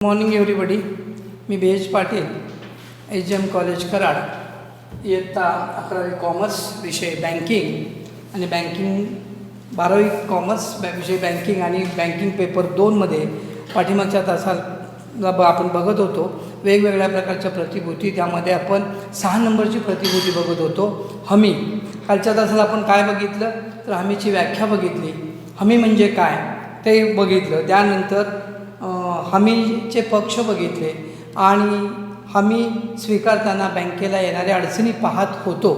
Morning everybody. मी बेज Patil, HM college Karad, इयत्ता 11वी कॉमर्स, विषय बँकिंग आणि बँकिंग 12वी कॉमर्स विषय बँकिंग आणि बँकिंग पेपर 2मध्ये पाठीमागच्या तासाला आपण बघत होतो वेगवेगळ्या प्रकारच्या प्रतिभूती. त्यामध्ये आपण 6 नंबरची प्रतिभूती बघत होतो, हमी. कालच्या तासाला आपण काय बघितलं तर हमीची व्याख्या बघितली, हमी म्हणजे काय ते बघितलं. त्यानंतर हमीचे पक्ष बघितले आणि हमी स्वीकारताना बँकेला येणाऱ्या अडचणी पाहत होतो.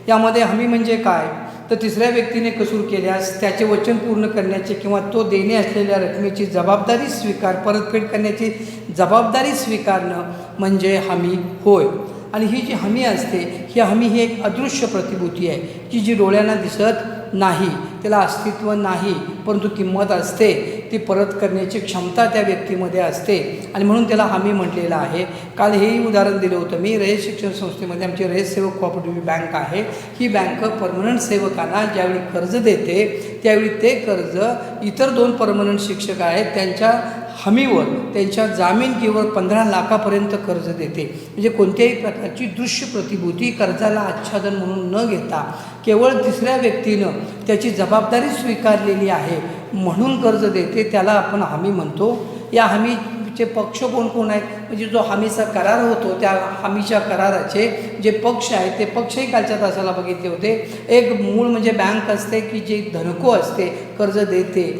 यामध्ये हमी म्हणजे काय तर तिसऱ्या व्यक्तीने कसूर केल्यास त्याचे वचन पूर्ण करण्याचे किंवा तो देणे असलेल्या रकमेची जबाबदारी परतफेड करण्याची जबाबदारी स्वीकारणं म्हणजे हमी होय. आणि ही जी हमी असते ही एक अदृश्य प्रतिभूती आहे की जी डोळ्यांना दिसत नाही, त्याला अस्तित्व नाही, परंतु किंमत असते. ती परत करण्याची क्षमता त्या व्यक्तीमध्ये असते आणि म्हणून त्याला हमी म्हटलेलं आहे. काल हेही उदाहरण दिलं होतं मी. रयत शिक्षण संस्थेमध्ये आमची रयत सेवक कोऑपरेटिव्ह बँक आहे. ही बँक परमनंट सेवकांना ज्यावेळी कर्ज देते त्यावेळी ते कर्ज इतर 2 परमनंट शिक्षक आहेत त्यांच्या हमीवर, त्यांच्या जामीनकीवर 15 लाखापर्यंत कर्ज देते. म्हणजे कोणत्याही प्रकारची दृश्य प्रतिभूती कर्जाला आच्छादन म्हणून न घेता केवळ तिसऱ्या व्यक्तीनं त्याची जबाबदारी स्वीकारलेली आहे म्हणून कर्ज देते, त्याला आपण हमी म्हणतो. या हमीचे पक्ष कोण आहेत म्हणजे जो हमीचा करार होतो त्या हमीच्या कराराचे जे पक्ष आहेत ते पक्षही कालच्या तासाला बघितले होते. एक मूळ म्हणजे बँक असते की जे धनको असते, कर्ज देते.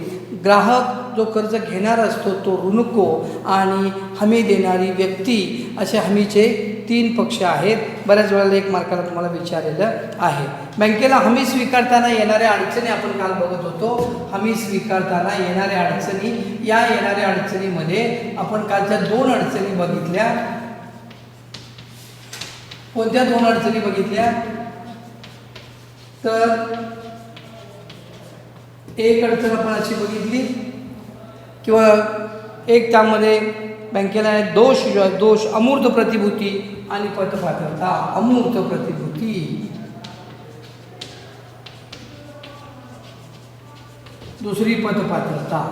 ग्राहक जो कर्ज घेणार असतो तो ऋणको आणि हमी देणारी व्यक्ती असे हमीचे 3 पक्ष आहेत. बऱ्याच वेळेला 1 मार्काला तुम्हाला विचारलेलं आहे. बँकेला हमी स्वीकारताना येणाऱ्या अडचणी आपण काल बघत होतो. हमी स्वीकारताना येणाऱ्या अडचणी, या येणाऱ्या अडचणीमध्ये आपण कालच्या 2 अडचणी बघितल्या. कोणत्या 2 अडचणी बघितल्या तर एक अडचण आपण अशी बघितली किंवा एक त्यामध्ये बँकेला दोष अमूर्त प्रतिभूती आणि पतपात्रता. अमूर्त प्रतिभूती, दुसरी पतपात्रता.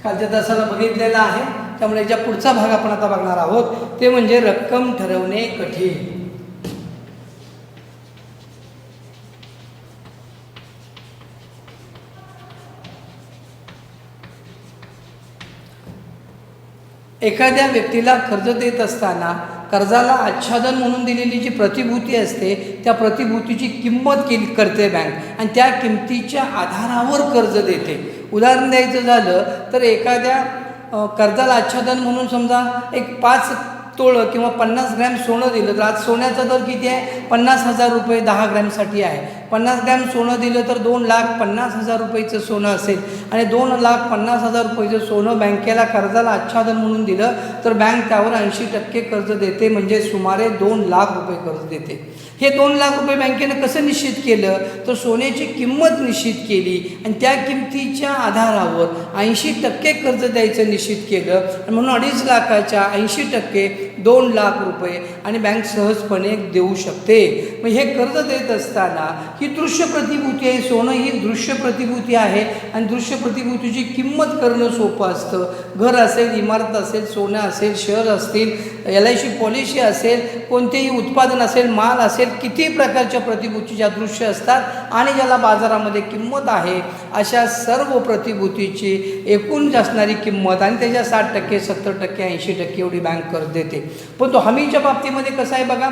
कालच्या तासाला बघितलेला आहे. त्यामुळे ज्या पुढचा भाग आपण आता बघणार आहोत ते म्हणजे रक्कम ठरवणे कठीण. एखाद्या व्यक्तीला कर्ज देत असताना कर्जाला आच्छादन म्हणून दिलेली जी प्रतिभूती असते त्या प्रतिभूतीची किंमत करते बँक आणि त्या किमतीच्या आधारावर कर्ज देते. उदाहरण द्यायचं झालं तर एखाद्या कर्जाला आच्छादन म्हणून समजा एक 5 तोळं किंवा 50 ग्रॅम सोनं दिलं तर आज सोन्याचा दर किती आहे? 50,000 रुपये 10 ग्रॅमसाठी आहे. 50 ग्रॅम सोनं दिलं तर 2,50,000 रुपयेचं सोनं असेल आणि 2,50,000 रुपयेचं सोनं बँकेला कर्जाला आच्छादन म्हणून दिलं तर बँक त्यावर 80% कर्ज देते, म्हणजे सुमारे 2 लाख रुपये कर्ज देते. हे 2 लाख रुपये बँकेनं कसं निश्चित केलं तर सोन्याची किंमत निश्चित केली आणि त्या किमतीच्या आधारावर 80% कर्ज द्यायचं निश्चित केलं आणि म्हणून 2.5 लाखाच्या 80% 2 लाख रुपये आणि बँक सहजपणे देऊ शकते. मग हे कर्ज देत असताना ही दृश्य प्रतिभूती आहे. सोनं ही दृश्य प्रतिभूती आहे आणि दृश्य प्रतिभूतीची किंमत करणं सोपं असतं. घर असेल, इमारत असेल, सोनं असेल, शेअर असतील, LIC पॉलिसी असेल, कोणतेही उत्पादन असेल, माल असेल, किती प्रकारच्या प्रतिभूती ज्या दृश्य असतात आणि ज्याला बाजारामध्ये किंमत आहे अशा सर्व प्रतिभूतीची एकूण असणारी किंमत आणि त्याच्या 60%, 70%, 80% एवढी बँक कर्ज देते. पण तो हमीच्या बाबतीमध्ये कसं आहे बघा,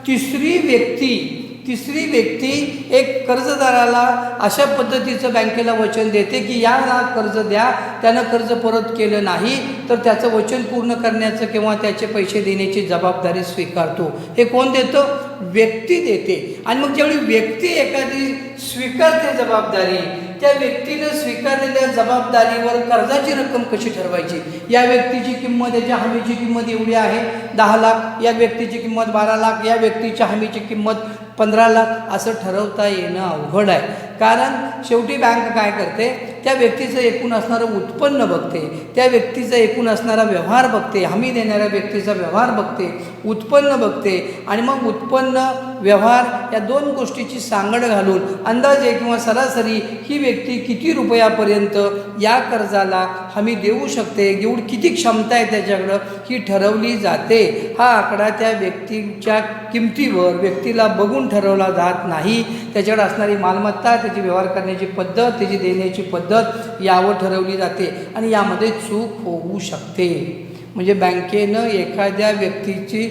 तिसरी व्यक्ती एक कर्जदाराला अशा पद्धतीचं बँकेला वचन देते की याला कर्ज द्या, त्यानं कर्ज परत केलं नाही तर त्याचं वचन पूर्ण करण्याचं किंवा त्याचे पैसे देण्याची जबाबदारी स्वीकारतो. हे कोण देतं? व्यक्ती देते. आणि मग ज्यावेळी व्यक्ती एखादी स्वीकारते जबाबदारी, त्या व्यक्तीनं स्वीकारलेल्या जबाबदारीवर कर्जाची रक्कम कशी ठरवायची. या व्यक्तीची किंमत, याच्या हमीची किंमत एवढी आहे 10 लाख, या व्यक्तीची किंमत 12 लाख, या व्यक्तीच्या हमीची किंमत 15 लाख, असं ठरवता येणं अवघड आहे. कारण शेवटी बँक काय करते, त्या व्यक्तीचं एकूण असणारं उत्पन्न बघते, त्या व्यक्तीचा एकूण असणारा व्यवहार बघते, हमी देणाऱ्या व्यक्तीचा व्यवहार बघते, उत्पन्न बघते आणि मग उत्पन्न व्यवहार या दोन गोष्टीची सांगड घालून अंदाजे किंवा सरासरी ही व्यक्ती किती रुपयापर्यंत या कर्जाला हमी देऊ शकते, एवढी किती क्षमता आहे त्याच्याकडं ही ठरवली जाते. हा आकडा त्या व्यक्तीच्या किमतीवर व्यक्तीला बघून ठरवला जात नाही, त्याच्याकडे असणारी मालमत्ता, त्याची व्यवहार करण्याची पद्धत, त्याची देण्याची पद्धत यावर ठरवली जाते आणि यामध्ये चूक होऊ शकते. म्हणजे बँकेनं एखाद्या व्यक्तीची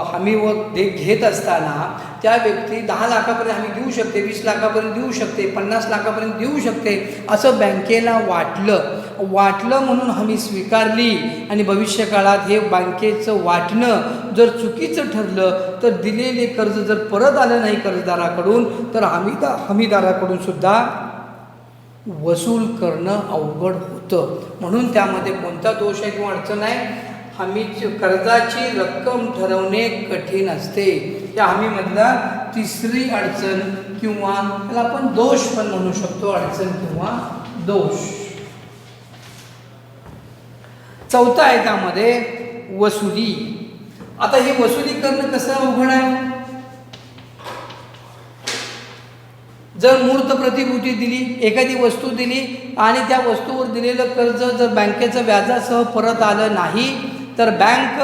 हमी व घेत असताना त्या व्यक्ती 10 लाखापर्यंत हमी देऊ शकते, 20 लाखापर्यंत देऊ शकते, 50 लाखापर्यंत देऊ शकते असं बँकेला वाटलं म्हणून हमी स्वीकारली आणि भविष्यकाळात हे बँकेचं वाटणं जर चुकीचं ठरलं तर दिलेले कर्ज जर परत आलं नाही कर्जदाराकडून तर हमीदाराकडून सुद्धा वसूल करणं अवघड होतं. म्हणून त्यामध्ये कोणता दोष आहे किंवा अडचण आहे, हमीची कर्जाची रक्कम ठरवणे कठीण असते. या हमीमधला तिसरी अडचण किंवा त्याला आपण दोष पण म्हणू शकतो, अडचण किंवा दोष. चौथा आहे त्यामध्ये वसुली. आता ही वसुली करणं कसं अवघड आहे. जर मूर्त प्रतिभूती दिली, एखादी वस्तू दिली आणि त्या वस्तूवर दिलेलं कर्ज जर बँकेचं व्याजासह परत आलं नाही तर बँक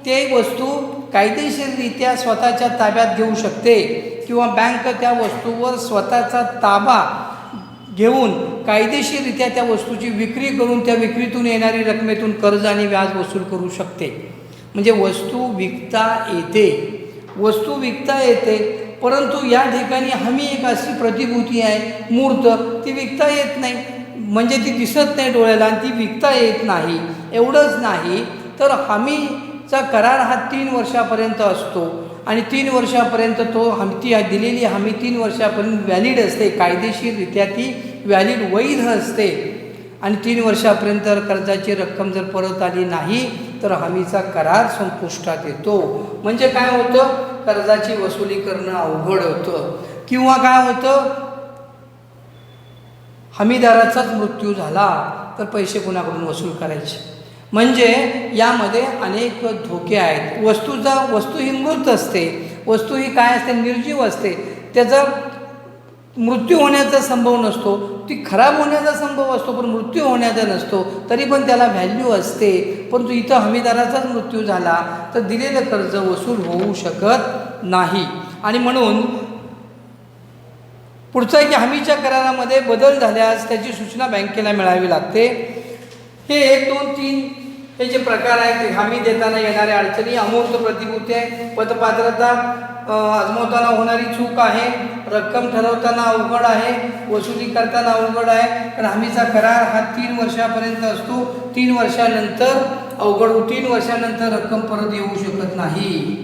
ते वस्तू कायदेशीररित्या स्वतःच्या ताब्यात घेऊ शकते किंवा बँक त्या वस्तूवर स्वतःचा ताबा घेऊन कायदेशीररित्या त्या वस्तूची विक्री करून त्या विक्रीतून येणारी रकमेतून कर्ज आणि व्याज वसूल करू शकते. म्हणजे वस्तू विकता येते परंतु या ठिकाणी हमी एक अशी प्रतिभूती आहे मूर्त, ती विकता येत नाही, म्हणजे ती दिसत नाही डोळ्याला आणि ती विकता येत नाही. एवढंच नाही तर हमीचा करार हा 3 वर्षापर्यंत असतो आणि 3 वर्षापर्यंत ती दिलेली हमी 3 वर्षापर्यंत व्हॅलिड असते, कायदेशीररित्या ती व्हॅलिड वैध असते आणि 3 वर्षापर्यंत कर्जाची रक्कम जर परत आली नाही तर हमीचा करार संपुष्टात येतो. म्हणजे काय होतं, कर्जाची वसुली करणं अवघड होतं किंवा काय होतं, हमीदाराचाच मृत्यू झाला तर पैसे कुणाकडून वसूल करायचे. म्हणजे यामध्ये अनेक धोके आहेत. वस्तू ही मृत असते, वस्तू ही काय असते, निर्जीव असते, त्याचा मृत्यू होण्याचा संभव नसतो, ती खराब होण्याचा संभव असतो पण मृत्यू होण्याचा नसतो, तरी पण त्याला व्हॅल्यू असते. परंतु इथं हमीदाराचाच मृत्यू झाला तर दिलेलं कर्ज वसूल होऊ शकत नाही. आणि म्हणून पुढचं आहे की हमीच्या करारामध्ये बदल झाल्यास त्याची सूचना बँकेला मिळावी लागते. हे 1, 2, 3 हे जे प्रकार आहेत ते हमी देताना येणाऱ्या अडचणी, अमूर्त प्रतिभूती आहे, पतपात्रता आजमावताना होणारी चूक आहे, रक्कम ठरवताना अवघड आहे, वसुली करताना अवघड आहे. पण हमीचा करार हा 3 वर्षापर्यंत असतो, 3 वर्षानंतर अवघड 3 वर्षानंतर रक्कम परत येऊ शकत नाही.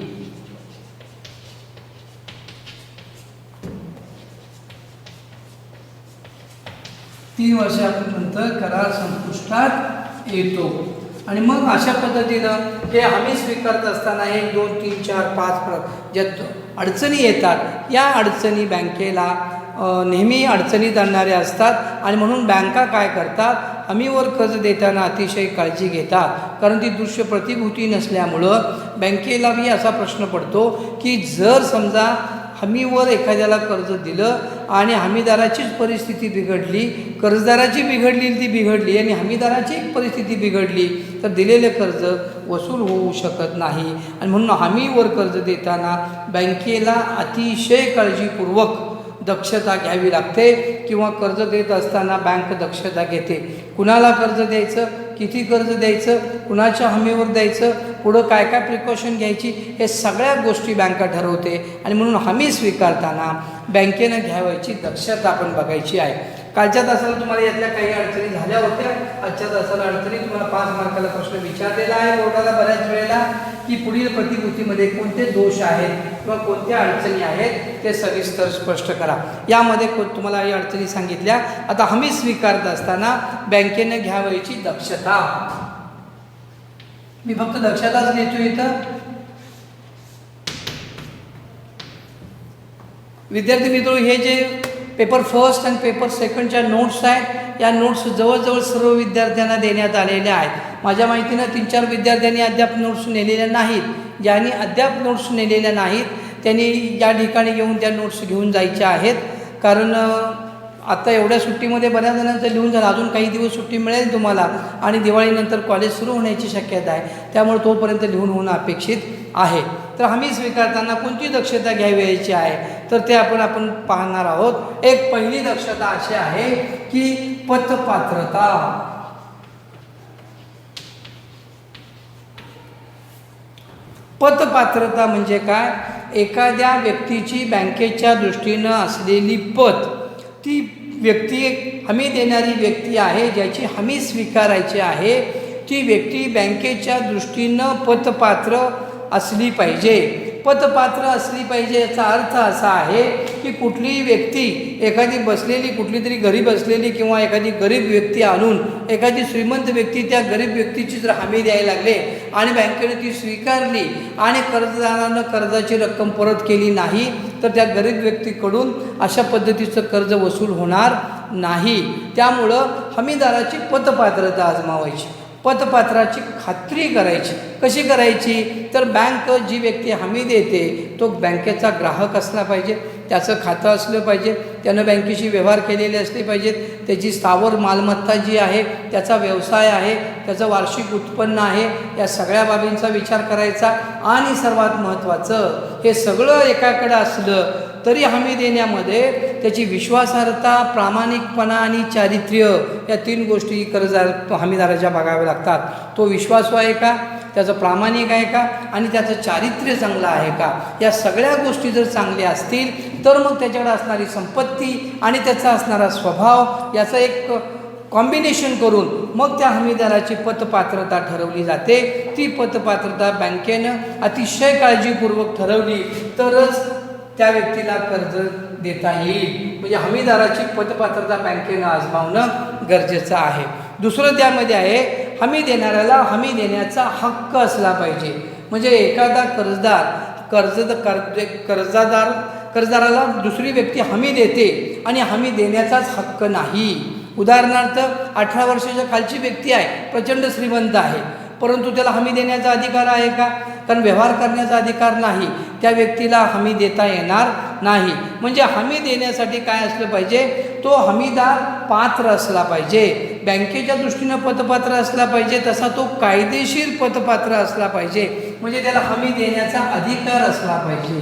तीन वर्षानंतर करार संपुष्टात येतो आणि मग अशा पद्धतीनं हे हमी स्वीकारत असताना 1, 2, 3, 4, 5 ज्यात अडचणी येतात, या अडचणी बँकेला नेहमी अडचणीत आणणाऱ्या असतात आणि म्हणून बँका काय करतात, हमीवर कर्ज देताना अतिशय काळजी घेतात. कारण ती दृश्य प्रतिभूती नसल्यामुळं बँकेलाही असा प्रश्न पडतो की जर समजा हमीवर एखाद्याला कर्ज दिलं आणि हमीदाराचीच परिस्थिती बिघडली, कर्जदाराची बिघडली आणि हमीदाराची परिस्थिती बिघडली तर दिलेले कर्ज वसूल होऊ शकत नाही. आणि म्हणून हमीवर कर्ज देताना बँकेला अतिशय काळजीपूर्वक दक्षता घ्यावी लागते किंवा कर्ज देत असताना बँक दक्षता घेते. कुणाला कर्ज द्यायचं, किती कर्ज द्यायचं, कुणाच्या हमीवर द्यायचं, पुढं काय काय प्रिकॉशन घ्यायची, हे सगळ्या गोष्टी बँका ठरवते. आणि म्हणून हमी स्वीकारताना बँकेनं घ्यावयाची दक्षता आपण बघायची आहे. कालच्या तासाला तुम्हाला यातल्या काही अडचणी झाल्या होत्या, आजच्या तासाला अडचणी तुम्हाला 5 मार्काला प्रश्न विचारलेला आहे बोर्डाला बऱ्याच वेळेला की पुढील प्रतिभूतीमध्ये कोणते दोष आहेत किंवा कोणत्या अडचणी आहेत ते सविस्तर स्पष्ट करा. यामध्ये तुम्हाला या अडचणी सांगितल्या. आता हमी स्वीकारत असताना बँकेने घ्यावयाची दक्षता, मी फक्त दक्षताच घेतो इथं. विद्यार्थी मित्र, हे जे पेपर फर्स्ट आणि पेपर सेकंडच्या नोट्स आहेत. या नोट्स जवळजवळ सर्व विद्यार्थ्यांना देण्यात आलेल्या आहेत. माझ्या माहितीनं 3-4 विद्यार्थ्यांनी अद्याप नोट्स नेलेल्या नाहीत. ज्यांनी अद्याप नोट्स नेलेल्या नाहीत त्यांनी या ठिकाणी येऊन त्या नोट्स घेऊन जायच्या आहेत. कारण आता एवढ्या सुट्टीमध्ये बऱ्याच जणांचं लिहून झालं. अजून काही दिवस सुट्टी मिळेल तुम्हाला आणि दिवाळीनंतर कॉलेज सुरू होण्याची शक्यता आहे. त्यामुळे तोपर्यंत लिहून होणं अपेक्षित आहे. तर हमी स्वीकारताना कोणती दक्षता घ्यावी आहे तर ते आपण पाहणार आहोत. एक पहिली दक्षता अशी आहे की पतपात्रता. पतपात्रता म्हणजे काय? एखाद्या व्यक्तीची बँकेच्या दृष्टीनं असलेली पत, ती व्यक्ती हमी देणारी व्यक्ती आहे, ज्याची हमी स्वीकारायची आहे, ती व्यक्ती बँकेच्या दृष्टीनं पतपात्र असली पाहिजे. पतपात्र असली पाहिजे याचा अर्थ असा आहे की कुठलीही व्यक्ती एखादी बसलेली कुठली तरी गरीब असलेली किंवा एखादी गरीब व्यक्ती आणून एखादी श्रीमंत व्यक्ती त्या गरीब व्यक्तीची जर हमी द्यायला लागले आणि बँकेने ती स्वीकारली आणि कर्जदारानं कर्जाची रक्कम परत केली नाही तर त्या गरीब व्यक्तीकडून अशा पद्धतीचं कर्ज वसूल होणार नाही. त्यामुळं हमीदाराची पतपात्रता आजमावायची, पतपात्राची खात्री करायची. कशी करायची तर बँक जी व्यक्ती हमी देते तो बँकेचा ग्राहक असला पाहिजे, त्याचं खातं असलं पाहिजे, त्यानं बँकेशी व्यवहार केलेले असले पाहिजेत, त्याची स्थावर मालमत्ता जी आहे, त्याचा व्यवसाय आहे, त्याचं वार्षिक उत्पन्न आहे, या सगळ्या बाबींचा विचार करायचा. आणि सर्वात महत्त्वाचं हे सगळं एकाकडं असलं तरी हमी देण्यामध्ये त्याची विश्वासार्हता, प्रामाणिकपणा आणि चारित्र्य या 3 गोष्टी हमीदाराच्या बघाव्या लागतात. तो विश्वासू आहे का, त्याचं प्रामाणिक आहे का आणि त्याचं चारित्र्य चांगलं आहे का. या सगळ्या गोष्टी जर चांगल्या असतील तर मग त्याच्याकडे असणारी संपत्ती आणि त्याचा असणारा स्वभाव याचं एक कॉम्बिनेशन करून मग त्या हमीदाराची पतपात्रता ठरवली जाते. ती पतपात्रता बँकेनं अतिशय काळजीपूर्वक ठरवली तरच त्या व्यक्तीला कर्ज देता येईल. म्हणजे हमीदाराची पतपात्रता बँकेनं आजमावणं गरजेचं आहे. दुसरं त्यामध्ये आहे हमी देणाऱ्याला हमी देण्याचा हक्क असला पाहिजे. म्हणजे एखादा कर्जदाराला दुसरी व्यक्ती हमी देते आणि हमी देण्याचाच हक्क नाही. उदाहरणार्थ 18 वर्षाच्या खालची व्यक्ती आहे, प्रचंड श्रीमंत आहे, परंतु त्याला हमी देण्याचा अधिकार आहे का? कारण व्यवहार करण्याचा अधिकार नाही. त्या व्यक्तीला हमी देता येणार नाही. म्हणजे हमी देण्यासाठी काय असलं पाहिजे, तो हमीदार पात्र असला पाहिजे. बँकेच्या दृष्टीनं पतपात्र असला पाहिजे, तसा तो कायदेशीर पतपात्र असला पाहिजे. म्हणजे त्याला हमी देण्याचा अधिकार असला पाहिजे.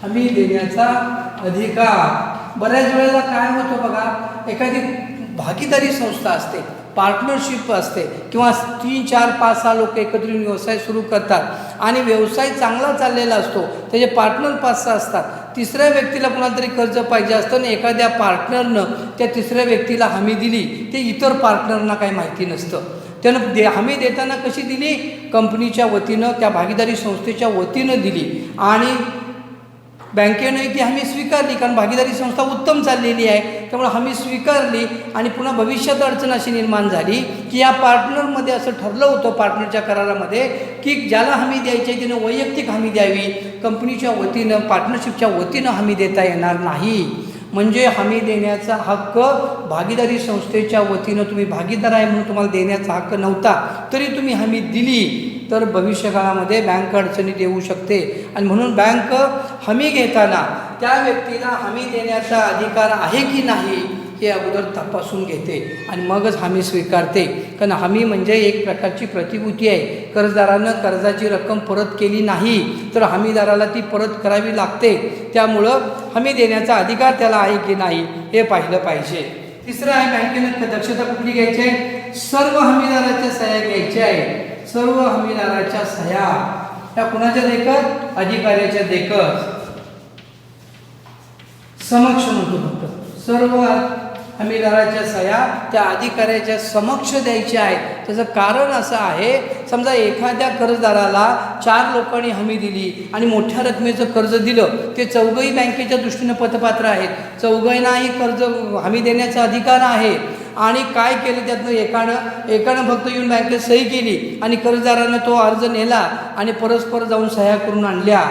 हमी देण्याचा अधिकार. बऱ्याच वेळेला काय होतं बघा, एखादी भागीदारी संस्था असते, पार्टनरशिप असते किंवा 3, 4, 5, 6 लोक एकत्र व्यवसाय सुरू करतात आणि व्यवसाय चांगला चाललेला असतो, त्याचे पार्टनर 5-6 असतात. तिसऱ्या व्यक्तीला कुणाला तरी कर्ज पाहिजे असतं आणि एखाद्या पार्टनरनं त्या तिसऱ्या व्यक्तीला हमी दिली, ते इतर पार्टनरना काही माहिती नसतं. त्यानं हमी देताना कशी दिली, कंपनीच्या वतीनं, त्या भागीदारी संस्थेच्या वतीनं दिली आणि बँकेने ती हमी स्वीकारली. कारण भागीदारी संस्था उत्तम चाललेली आहे, त्यामुळे हमी स्वीकारली आणि पुन्हा भविष्यात अडचण अशी निर्माण झाली की या पार्टनरमध्ये असं ठरलं होतं, पार्टनरच्या करारामध्ये, की ज्याला हमी द्यायची आहे त्यानं वैयक्तिक हमी द्यावी, कंपनीच्या वतीनं, पार्टनरशिपच्या वतीनं हमी देता येणार नाही. म्हणजे हमी देण्याचा हक्क भागीदारी संस्थेच्या वतीनं, तुम्ही भागीदार आहे म्हणून तुम्हाला देण्याचा हक्क नव्हता, तरी तुम्ही हमी दिली तर भविष्यकाळामध्ये बँक अडचणीत येऊ शकते. आणि म्हणून बँक हमी घेताना त्या व्यक्तीला हमी देण्याचा अधिकार आहे की नाही हे अगोदर तपासून घेते आणि मगच हमी स्वीकारते. कारण हमी म्हणजे एक प्रकारची प्रतिभूती आहे. कर्जदारानं कर्जाची रक्कम परत केली नाही तर हमीदाराला ती परत करावी लागते. त्यामुळं हमी देण्याचा अधिकार त्याला आहे की नाही हे पाहिलं पाहिजे. तिसरं आहे बँकेनं दक्षता कुठली घ्यायची आहे, सर्व हमीदाराच्या सह्या घ्यायच्या आहे. सर्व हमीदाराच्या सह्या त्या कुणाच्या देखत, अधिकाऱ्याच्या देखत. समक्ष म्हणतो फक्त, सर्व हमीदाराच्या सह्या त्या अधिकाऱ्याच्या समक्ष द्यायच्या आहेत. त्याचं कारण असं आहे, समजा एखाद्या कर्जदाराला 4 लोकांनी हमी दिली आणि मोठ्या रकमेचं कर्ज दिलं, ते चौघंही बँकेच्या दृष्टीनं पतपात्र आहेत, चौघांनाही कर्ज हमी देण्याचा अधिकार आहे. आणि काय केलं त्यातनं एकानं फक्त येऊन बँकेत सही केली आणि कर्जदारानं तो अर्ज नेला आणि परस्पर जाऊन सह्या करून आणल्या.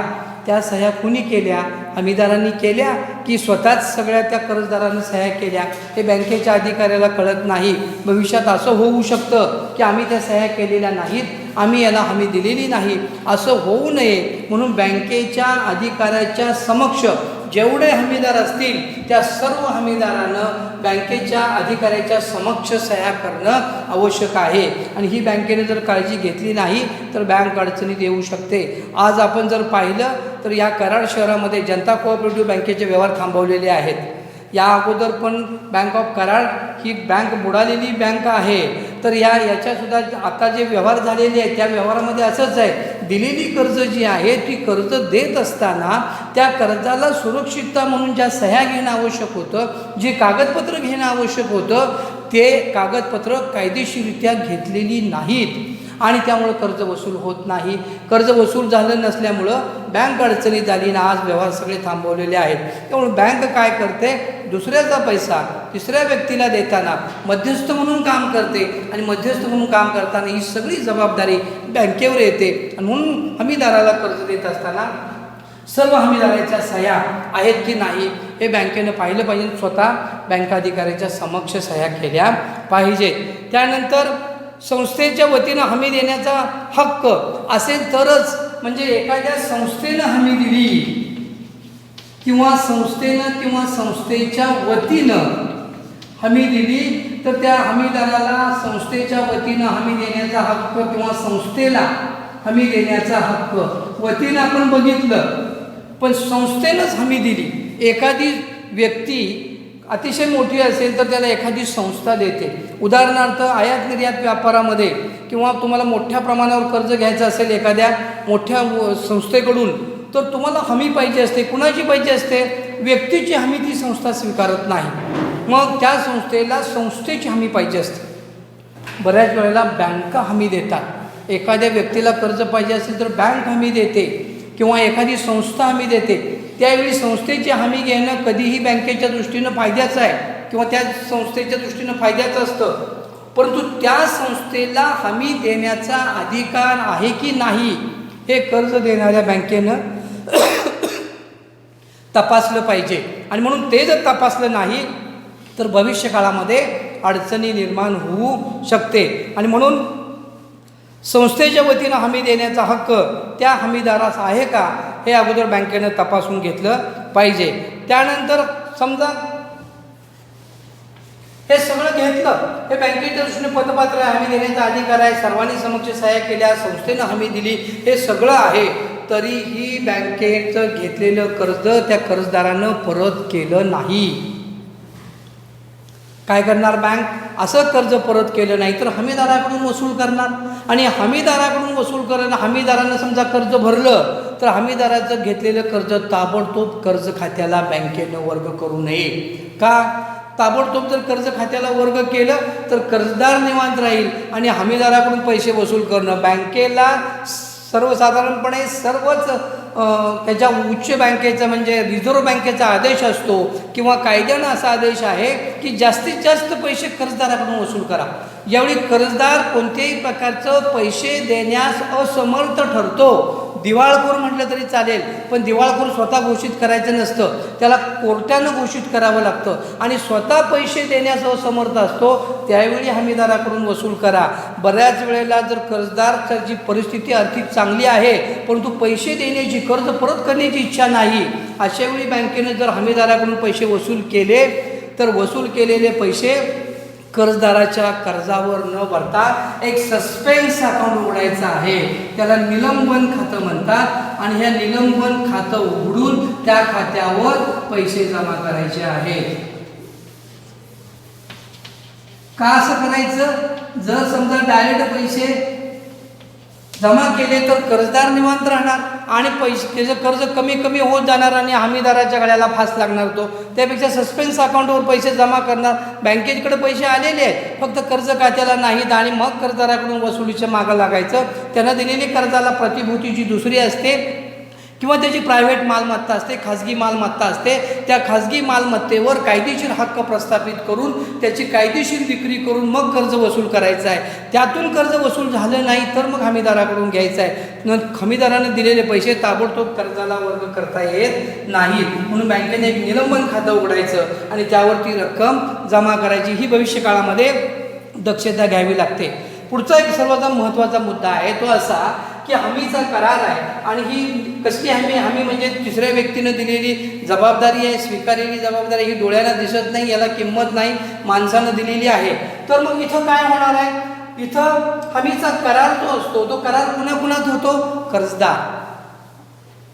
त्या सह्या कुणी केल्या, हमीदारांनी केल्या की स्वतःच सगळ्या त्या कर्जदारांनी सह्या केल्या हे बँकेच्या अधिकाऱ्याला कळत नाही. भविष्यात असं होऊ शकतं की आम्ही त्या सह्या केलेल्या नाहीत, आम्ही याला हमी दिलेली नाही, असं होऊ नये म्हणून बँकेच्या अधिकाऱ्याच्या समक्ष जेवढे हमीदार असतील त्या सर्व हमीदारानं बँकेच्या अधिकाऱ्याच्या समक्ष सह्या करणं आवश्यक आहे. आणि ही बँकेने जर काळजी घेतली नाही तर बँक अडचणीत येऊ शकते. आज आपण जर पाहिलं तर या कराड शहरामध्ये जनता कोऑपरेटिव्ह बँकेचे व्यवहार थांबवलेले आहेत. या अगोदर पण बँक ऑफ कराड ही बँक बुडालेली बँक आहे. तर याच्यासुद्धा आता जे व्यवहार झालेले आहेत त्या व्यवहारामध्ये असंच आहे, दिलेली कर्ज जी आहे ती कर्ज देत असताना त्या कर्जाला सुरक्षितता म्हणून ज्या सह्या घेणं आवश्यक होतं, जे कागदपत्र घेणं आवश्यक होतं ते कागदपत्र कायदेशीररित्या घेतलेली नाहीत आणि त्यामुळं कर्ज वसूल होत नाही. कर्ज वसूल झालं नसल्यामुळं बँक अडचणीत आली आणि आज व्यवहार सगळे थांबवलेले आहेत. त्यामुळे बँक काय करते, दुसऱ्याचा पैसा तिसऱ्या व्यक्तीला देताना मध्यस्थ म्हणून काम करते आणि मध्यस्थ म्हणून काम करताना ही सगळी जबाबदारी बँकेवर येते. आणि म्हणून हमीदाराला कर्ज देत असताना सर्व हमीदाराच्या सह्या आहेत की नाही हे बँकेनं पाहिलं पाहिजे. स्वतः बँक अधिकाऱ्याच्या समक्ष सह्या केल्या पाहिजेत. त्यानंतर संस्थेच्या वतीनं हमी देण्याचा हक्क असेल तरच, म्हणजे एखाद्या संस्थेनं हमी दिली किंवा संस्थेच्या वतीनं हमी दिली तर त्या हमीदाराला संस्थेच्या वतीनं हमी देण्याचा हक्क किंवा संस्थेला हमी देण्याचा हक्क वतीनं आपण बघितलं, पण संस्थेनंच हमी दिली. एखादी व्यक्ती अतिशय मोठी असेल तर त्याला एखादी संस्था देते. उदाहरणार्थ आयात निर्यात व्यापारामध्ये किंवा तुम्हाला मोठ्या प्रमाणावर कर्ज घ्यायचं असेल एखाद्या मोठ्या संस्थेकडून तर तुम्हाला हमी पाहिजे असते. कुणाची पाहिजे असते? व्यक्तीची हमी ती संस्था स्वीकारत नाही. मग त्या संस्थेला संस्थेची हमी पाहिजे असते. बऱ्याच वेळेला बँका हमी देतात. एखाद्या व्यक्तीला कर्ज पाहिजे असेल तर बँक हमी देते किंवा एखादी संस्था हमी देते. त्यावेळी संस्थेची हमी घेणं कधीही बँकेच्या दृष्टीनं फायद्याचं आहे किंवा त्या संस्थेच्या दृष्टीनं फायद्याचं असतं, परंतु त्या संस्थेला हमी देण्याचा अधिकार आहे की नाही हे कर्ज देणाऱ्या बँकेनं तपासलं पाहिजे. आणि म्हणून ते जर तपासलं नाही तर भविष्यकाळामध्ये अडचणी निर्माण होऊ शकते. आणि म्हणून संस्थेच्या वतीनं हमी देण्याचा हक्क त्या हमीदारास आहे का हे अगोदर बँकेनं तपासून घेतलं पाहिजे. त्यानंतर समजा हे सगळं घेतलं, हे बँकेच्या दृष्टीने पतपात्र हमी देण्याचा अधिकार आहे, सर्वांनी समक्ष सह्या केल्या, संस्थेनं हमी दिली, हे सगळं आहे, तरीही बँकेचं घेतलेलं कर्ज त्या कर्जदारानं परत केलं नाही. काय करणार बँक? असं कर्ज परत केलं नाही तर हमीदाराकडून वसूल करणार आणि हमीदाराकडून वसूल करणं, हमीदारानं समजा कर्ज भरलं तर हमीदाराचं घेतलेलं कर्ज ताबडतोब कर्ज खात्याला बँकेनं वर्ग करू नये. का? ताबडतोब जर कर्ज खात्याला वर्ग केलं तर कर्जदार निवांत राहील आणि हमीदाराकडून पैसे वसूल करणं बँकेला सर्वसाधारणपणे सर्वच त्याच्या उच्च बँकेचा म्हणजे रिझर्व्ह बँकेचा आदेश असतो किंवा कायद्यानं असा आदेश आहे की जास्तीत जास्त पैसे कर्जदाराकडून वसूल करा. यावेळी कर्जदार कोणत्याही प्रकारचं पैसे देण्यास असमर्थ ठरतो, दिवाळखोर म्हटलं तरी चालेल, पण दिवाळखोर स्वतः घोषित करायचं नसतं, त्याला कोर्टानं घोषित करावं लागतं आणि स्वतः पैसे देण्यास असमर्थ असतो, त्यावेळी हमीदाराकडून वसूल करा. बऱ्याच वेळेला जर कर्जदारची जी परिस्थिती आर्थिक चांगली आहे परंतु पैसे देण्याची, कर्ज परत करण्याची इच्छा नाही, अशावेळी बँकेने जर हमीदाराकडून पैसे वसूल केले तर वसूल केलेले पैसे कर्जदाराच्या कर्जावर न भरता एक सस्पेन्स अकाउंट उघडायचं आहे, त्याला निलंबन खातं म्हणतात आणि ह्या निलंबन खातं उघडून त्या खात्यावर पैसे जमा करायचे आहेत. का असं करायचं? जर समजा डायरेक्ट पैसे जमा केले तर कर्जदार निवांत राहणार आणि पैसे त्याचं कर्ज कमी कमी होत जाणार आणि हमीदाराच्या गळ्याला फास लागणार. तो त्यापेक्षा सस्पेन्स अकाउंटवर पैसे जमा करणार. बँकेकडे पैसे आलेले आहेत फक्त कर्ज खात्याला नाहीत आणि मग कर्जदाराकडून वसुलीच्या मागं लागायचं. त्यांना दिलेली कर्जाला प्रतिभूती जी दुसरी असते किंवा त्याची प्रायव्हेट मालमत्ता असते, खाजगी मालमत्ता असते, त्या खाजगी मालमत्तेवर कायदेशीर हक्क प्रस्थापित करून त्याची कायदेशीर विक्री करून मग कर्ज वसूल करायचं आहे. त्यातून कर्ज वसूल झालं नाही तर मग हमीदाराकडून घ्यायचं आहे. हमीदाराने दिलेले पैसे ताबडतोब कर्जाला वर्ग करता येत नाहीत, म्हणून बँकेने एक निलंबन खातं उघडायचं आणि त्यावरती रक्कम जमा करायची. ही भविष्यकाळामध्ये दक्षता घ्यावी लागते. पुढचा एक सर्वात महत्त्वाचा मुद्दा आहे तो असा की हमीचा करार आहे. आणि ही कसली हमी म्हणजे तिसऱ्या व्यक्तीनं दिलेली जबाबदारी आहे, स्वीकारलेली जबाबदारी. ही डोळ्याला दिसत नाही, याला किंमत नाही, माणसानं दिलेली आहे. तर मग इथं काय होणार आहे, इथं हमीचा करार जो असतो तो करार कुणाकुणात होतो, कर्जदार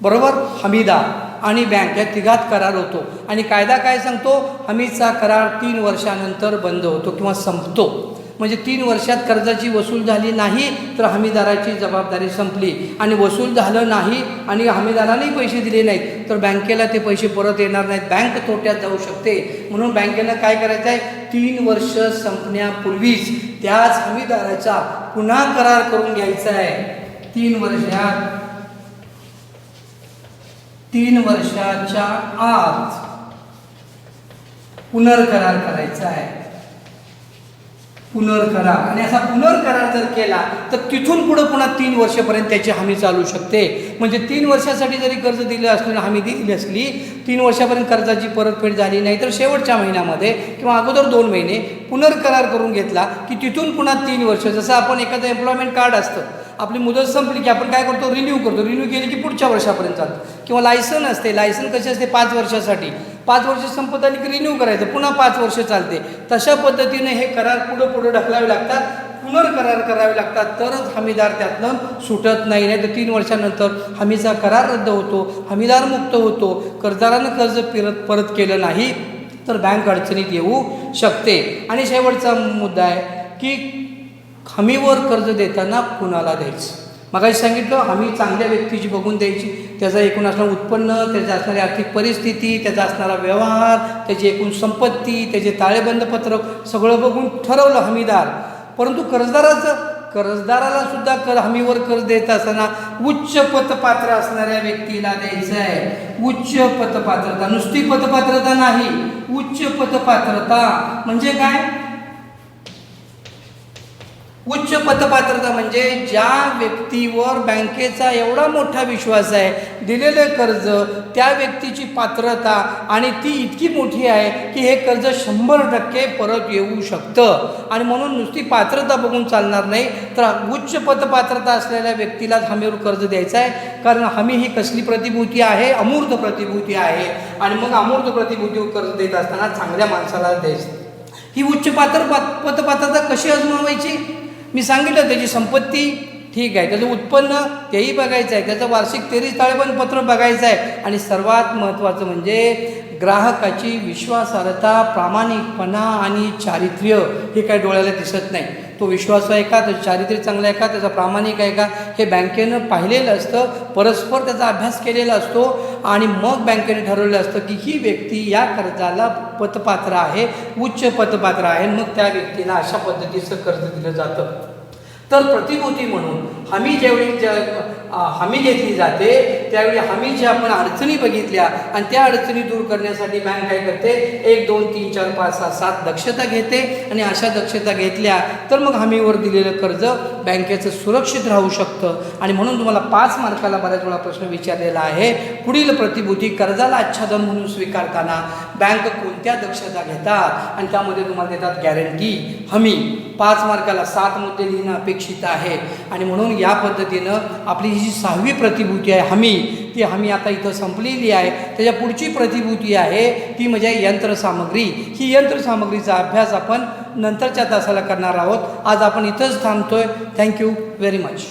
बरोबर हमीदार आणि बँक या तिघात करार होतो. आणि कायदा काय सांगतो, हमीचा करार 3 वर्षानंतर बंद होतो किंवा संपतो. म्हणजे 3 वर्षात कर्जाची वसूल झाली नाही तर हमीदाराची जबाबदारी संपली. आणि वसूल झालं नाही आणि हमीदारानेही पैसे दिले नाहीत तर बँकेला ते पैसे परत येणार नाहीत, बँक तोट्यात जाऊ शकते. म्हणून बँकेनं काय करायचं आहे, 3 वर्ष संपण्यापूर्वीच त्याच हमीदाराचा पुन्हा करार करून घ्यायचा आहे. 3 वर्षाच्या आत पुनर्करार करायचा आहे. पुनर्करार, आणि असा पुनर्करार जर केला तर तिथून पुढं पुन्हा 3 वर्षापर्यंत त्याची हमी चालू शकते. म्हणजे 3 वर्षासाठी जरी कर्ज दिलं असलं, हमी दिली असली, 3 वर्षापर्यंत कर्जाची परतफेड झाली नाही तर शेवटच्या महिन्यामध्ये किंवा अगोदर 2 महिने पुनर्करार करून घेतला की तिथून पुन्हा 3 वर्ष. जसं आपण एखादं एम्प्लॉयमेंट कार्ड असतं, आपली मुदत संपली की आपण काय करतो, रिन्यू करतो. रिन्यू केली की पुढच्या वर्षापर्यंत चालतं. किंवा लायसन असते, लायसन कशी असते 5 वर्षासाठी, 5 वर्ष संपत आली की रिन्यू करायचं, पुन्हा 5 वर्ष चालते. तशा पद्धतीने हे करार पुढं ढकलावे लागतात, पुनर्करार करावे लागतात, तरच हमीदार त्यातनं सुटत नाही. नाही तर 3 वर्षानंतर हमीचा करार रद्द होतो, हमीदार मुक्त होतो. कर्जदारानं कर्ज परत केलं नाही तर बँक अडचणीत येऊ शकते. आणि शेवटचा मुद्दा आहे की हमीवर कर्ज देताना कुणाला द्यायचं. मगाशी सांगितलं, हमी चांगल्या व्यक्तीची बघून द्यायची, त्याचं एकूण असणारं उत्पन्न, त्याची असणारी आर्थिक परिस्थिती, त्याचा असणारा व्यवहार, त्याची एकूण संपत्ती, त्याचे ताळेबंद पत्रक सगळं बघून ठरवलं हमीदार. परंतु कर्जदाराला सुद्धा हमीवर कर्ज देत असताना उच्च पतपात्र असणाऱ्या व्यक्तीला द्यायचं आहे. उच्च पतपात्रता, नुसती पतपात्रता नाही, उच्च पतपात्रता म्हणजे काय, उच्च पतपात्रता म्हणजे ज्या व्यक्तीवर बँकेचा एवढा मोठा विश्वास आहे, दिलेले कर्ज, त्या व्यक्तीची पात्रता आणि ती इतकी मोठी आहे की हे कर्ज 100% परत येऊ शकतं. आणि म्हणून नुसती पात्रता बघून चालणार नाही, तर उच्च पतपात्रता असलेल्या व्यक्तीलाच हमीवर कर्ज द्यायचं आहे. कारण हमी ही कसली प्रतिभूती आहे, अमूर्त प्रतिभूती आहे. आणि मग अमूर्त प्रतिभूतीवर कर्ज देत असताना चांगल्या माणसाला द्यायचं. ही उच्च पतपात्रता कशी आजमावायची, मी सांगितलं. त्याची संपत्ती ठीक आहे, त्याचं उत्पन्न तेही बघायचं आहे, त्याचं वार्षिक 23 ताळेबंद पत्र बघायचं आहे. आणि सर्वात महत्त्वाचं म्हणजे ग्राहकाची विश्वासार्हता, प्रामाणिकपणा आणि चारित्र्य. हे काय डोळ्याला दिसत नाही. तो विश्वास आहे का, त्याचं चारित्र्य चांगलं आहे का, त्याचा प्रामाणिक आहे का, हे बँकेनं पाहिलेलं असतं, परस्पर त्याचा अभ्यास केलेला असतो. आणि मग बँकेने ठरवलेलं असतं की ही व्यक्ती या कर्जाला पतपात्र आहे, उच्च पतपात्र आहे, मग त्या व्यक्तीला अशा पद्धतीचं कर्ज दिलं जातं. तर प्रतिभूती म्हणून हमी घेतली जाते त्यावेळी हमीच्या आपण अडचणी बघितल्या आणि त्या अडचणी दूर करण्यासाठी बँक काय करते, 1 2 3 4 5 6 7 दक्षता घेते. आणि अशा दक्षता घेतल्या तर मग हमीवर दिलेलं कर्ज बँकेचं सुरक्षित राहू शकतं. आणि म्हणून तुम्हाला 5 मार्काला बऱ्याच वेळा प्रश्न विचारलेला आहे, पुढील प्रतिभूती कर्जाला आच्छादन म्हणून स्वीकारताना बँक कोणत्या दक्षता घेतात, आणि त्यामध्ये तुम्हाला देतात गॅरंटी, हमी. 5 मार्काला 7 मुद्दे लिहिणं अपेक्षित आहे. आणि म्हणून या पद्धतीनं आपली जी 6वी प्रतिभूती आहे हमी, ती हमी आता इथं संपलेली आहे. त्याच्या पुढची प्रतिभूती आहे ती म्हणजे यंत्रसामग्री. ही यंत्रसामग्रीचा अभ्यास आपण नंतरच्या तासाला करणार आहोत. आज आपण इथंच थांबतोय. Thank you very much.